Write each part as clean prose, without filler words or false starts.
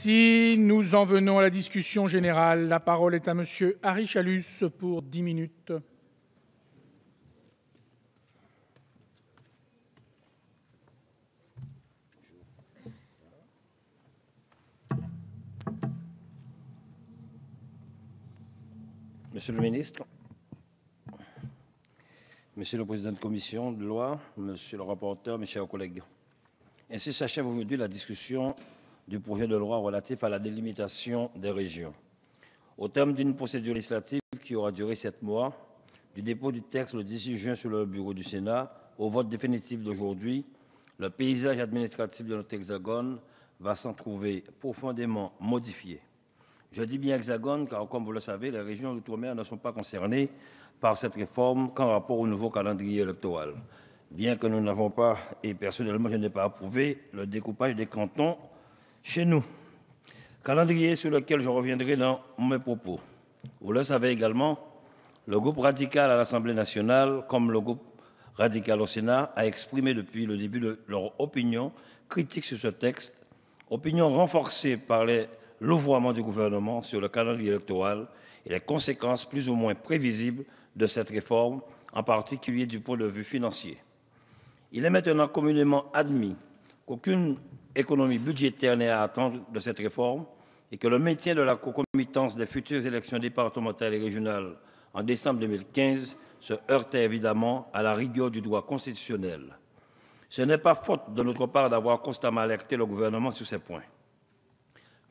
Merci. Nous en venons à la discussion générale. La parole est à Monsieur Harry Chalus pour 10 minutes. Monsieur le ministre, Monsieur le président de commission de loi, Monsieur le rapporteur, mes chers collègues. Ainsi s'achève aujourd'hui la discussion du projet de loi relatif à la délimitation des régions. Au terme d'une procédure législative qui aura duré 7 mois, du dépôt du texte le 18 juin sur le bureau du Sénat au vote définitif d'aujourd'hui, le paysage administratif de notre hexagone va s'en trouver profondément modifié. Je dis bien hexagone car, comme vous le savez, les régions d'outre-mer ne sont pas concernées par cette réforme qu'en rapport au nouveau calendrier électoral. Bien que nous n'avons pas, et personnellement je n'ai pas approuvé, le découpage des cantons chez nous. Calendrier sur lequel je reviendrai dans mes propos. Vous le savez également, le groupe radical à l'Assemblée nationale, comme le groupe radical au Sénat, a exprimé depuis le début de leur opinion critique sur ce texte, opinion renforcée par les louvoiement du gouvernement sur le calendrier électoral et les conséquences plus ou moins prévisibles de cette réforme, en particulier du point de vue financier. Il est maintenant communément admis qu'aucune économie budgétaire n'est à attendre de cette réforme et que le maintien de la concomitance des futures élections départementales et régionales en décembre 2015 se heurtait évidemment à la rigueur du droit constitutionnel. Ce n'est pas faute de notre part d'avoir constamment alerté le gouvernement sur ces points.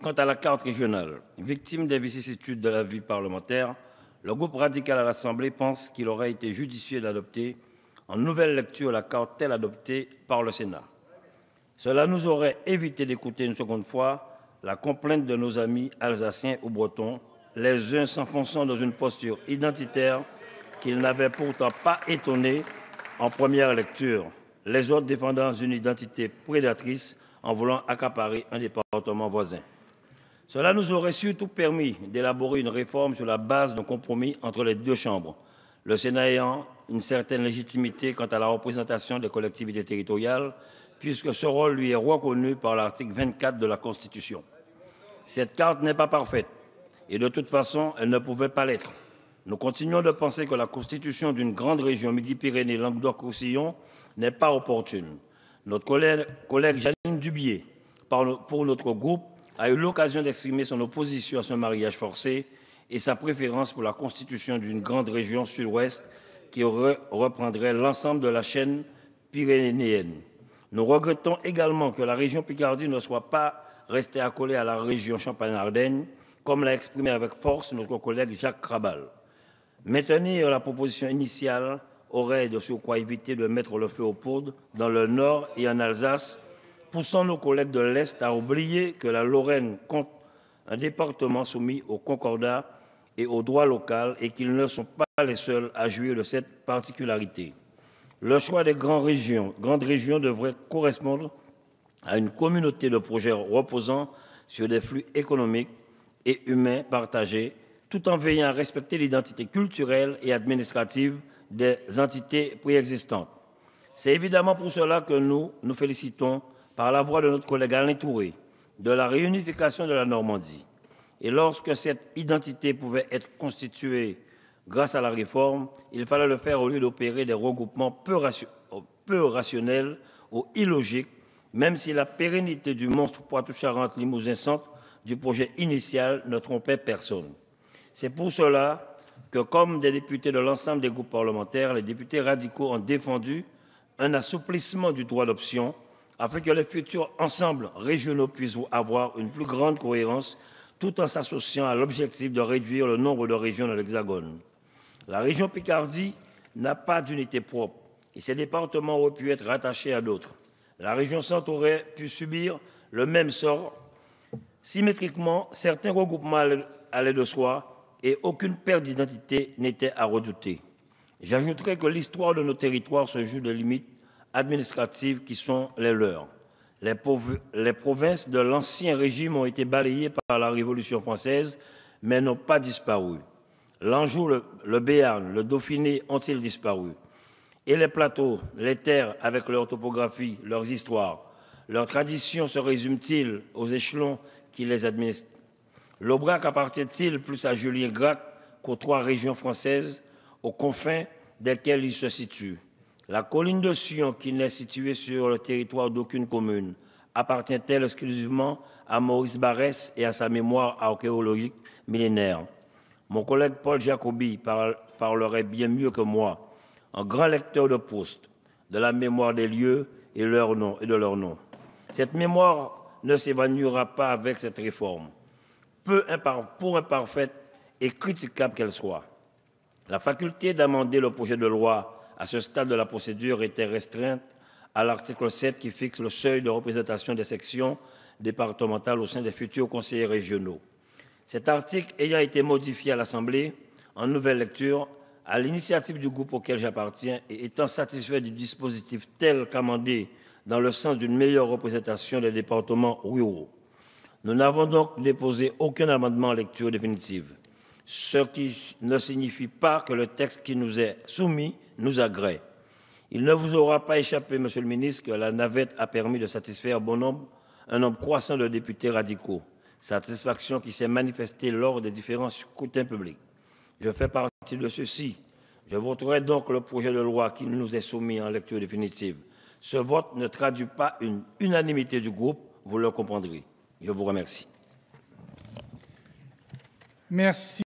Quant à la carte régionale, victime des vicissitudes de la vie parlementaire, le groupe radical à l'Assemblée pense qu'il aurait été judicieux d'adopter en nouvelle lecture la carte telle adoptée par le Sénat. Cela nous aurait évité d'écouter une seconde fois la complainte de nos amis alsaciens ou bretons, les uns s'enfonçant dans une posture identitaire qu'ils n'avaient pourtant pas étonnée en première lecture, les autres défendant une identité prédatrice en voulant accaparer un département voisin. Cela nous aurait surtout permis d'élaborer une réforme sur la base d'un compromis entre les deux chambres, le Sénat ayant une certaine légitimité quant à la représentation des collectivités territoriales, puisque ce rôle lui est reconnu par l'article 24 de la Constitution. Cette carte n'est pas parfaite, et de toute façon, elle ne pouvait pas l'être. Nous continuons de penser que la constitution d'une grande région Midi-Pyrénées-Languedoc-Roussillon n'est pas opportune. Notre collègue Janine Dubié, pour notre groupe, a eu l'occasion d'exprimer son opposition à ce mariage forcé et sa préférence pour la constitution d'une grande région sud-ouest qui reprendrait l'ensemble de la chaîne pyrénéenne. Nous regrettons également que la région Picardie ne soit pas restée accolée à la région Champagne-Ardenne, comme l'a exprimé avec force notre collègue Jacques Krabal. Maintenir la proposition initiale aurait de surcroît évité de mettre le feu aux poudres dans le Nord et en Alsace, poussant nos collègues de l'Est à oublier que la Lorraine compte un département soumis au concordat et au droit local et qu'ils ne sont pas les seuls à jouir de cette particularité. Le choix des grandes régions devrait correspondre à une communauté de projets reposant sur des flux économiques et humains partagés, tout en veillant à respecter l'identité culturelle et administrative des entités préexistantes. C'est évidemment pour cela que nous nous félicitons par la voix de notre collègue Alain Touré, de la réunification de la Normandie. Et lorsque cette identité pouvait être constituée grâce à la réforme, il fallait le faire au lieu d'opérer des regroupements peu rationnels ou illogiques, même si la pérennité du monstre Poitou-Charentes-Limousin-Centre du projet initial ne trompait personne. C'est pour cela que, comme des députés de l'ensemble des groupes parlementaires, les députés radicaux ont défendu un assouplissement du droit d'option afin que les futurs ensembles régionaux puissent avoir une plus grande cohérence tout en s'associant à l'objectif de réduire le nombre de régions dans l'Hexagone. La région Picardie n'a pas d'unité propre et ses départements auraient pu être rattachés à d'autres. La région Centre aurait pu subir le même sort. Symétriquement, certains regroupements allaient de soi et aucune perte d'identité n'était à redouter. J'ajouterai que l'histoire de nos territoires se joue de limites administratives qui sont les leurs. Les provinces de l'ancien régime ont été balayées par la Révolution française, mais n'ont pas disparu. L'Anjou, le Béarn, le Dauphiné ont-ils disparu? Et les plateaux, les terres, avec leur topographie, leurs histoires, leurs traditions se résument-ils aux échelons qui les administrent. L'Aubrac appartient-il plus à Julien Gracq qu'aux 3 régions françaises aux confins desquelles il se situe? La colline de Sion, qui n'est située sur le territoire d'aucune commune, appartient-elle exclusivement à Maurice Barrès et à sa mémoire archéologique millénaire? Mon collègue Paul Jacobi parlerait bien mieux que moi, un grand lecteur de Proust, de la mémoire des lieux et de leurs noms. Cette mémoire ne s'évanouira pas avec cette réforme, pour imparfaite et critiquable qu'elle soit. La faculté d'amender le projet de loi à ce stade de la procédure était restreinte à l'article 7 qui fixe le seuil de représentation des sections départementales au sein des futurs conseillers régionaux. Cet article ayant été modifié à l'Assemblée en nouvelle lecture, à l'initiative du groupe auquel j'appartiens et étant satisfait du dispositif tel qu'amendé dans le sens d'une meilleure représentation des départements ruraux. Nous n'avons donc déposé aucun amendement en lecture définitive, ce qui ne signifie pas que le texte qui nous est soumis nous agrée. Il ne vous aura pas échappé, Monsieur le ministre, que la navette a permis de satisfaire un nombre croissant de députés radicaux, satisfaction qui s'est manifestée lors des différents scrutins publics. Je fais partie de ceux-ci. Je voterai donc le projet de loi qui nous est soumis en lecture définitive. Ce vote ne traduit pas une unanimité du groupe, vous le comprendrez. Je vous remercie. Merci.